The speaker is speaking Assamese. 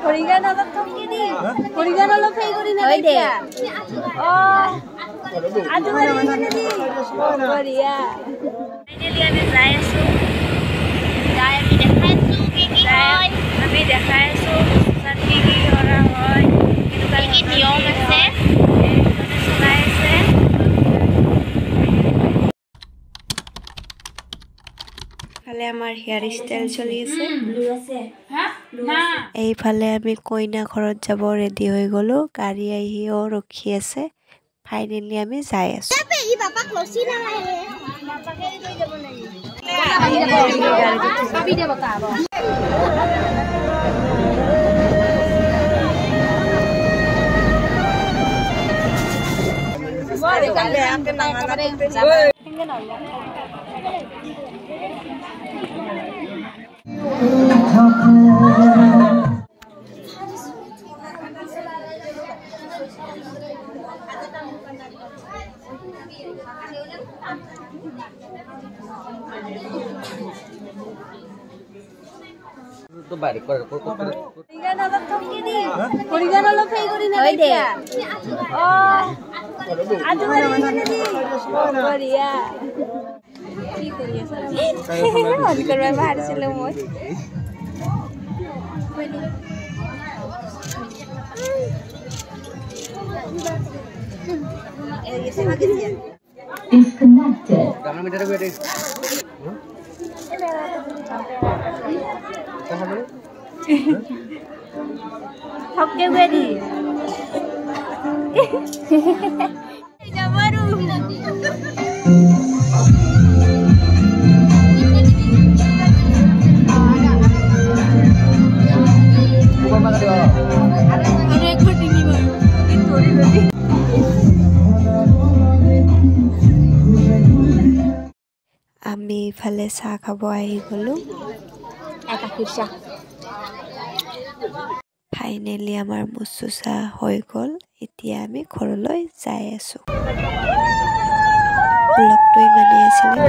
Horigan অলপ থকি দি হৰিগান অলপ ফেই কৰি না দে আজু মাৰি কেনে দি বঢ়িয়া ফাইনালি আমি যাই আছো আমি দেখাই আছো কি কৰা হয় কি নিয়ম আছে চলাই আছে ফালে আমাৰ হেয়াৰ ষ্টাইল চলি আছে এইফালে আমি কইনা ঘৰত যাব ৰেডি হৈ গলো গাড়ী আহিও ৰখি আছে ফাইনালি আমি যাই আছো তো বাইৰে কৰে হৰিগান অলপ থকি দি হৰিগান অলপ ফেই কৰি না দে আজু মাৰি কেনে দি বঢ়িয়া কি কৰি আছা মন কৰবা ভাৰিছিল মই Disconnected. Kamera meter gue deh. थके हुए दी जबरू আমি ইফালে চাহ খাব আহি গলো এটা কিছা ফাইনালি আমাৰ মুচুচা হৈ গল এতিয়া আমি ঘৰলৈ যাই আছো ব্লগটো ইমানেই আছিলে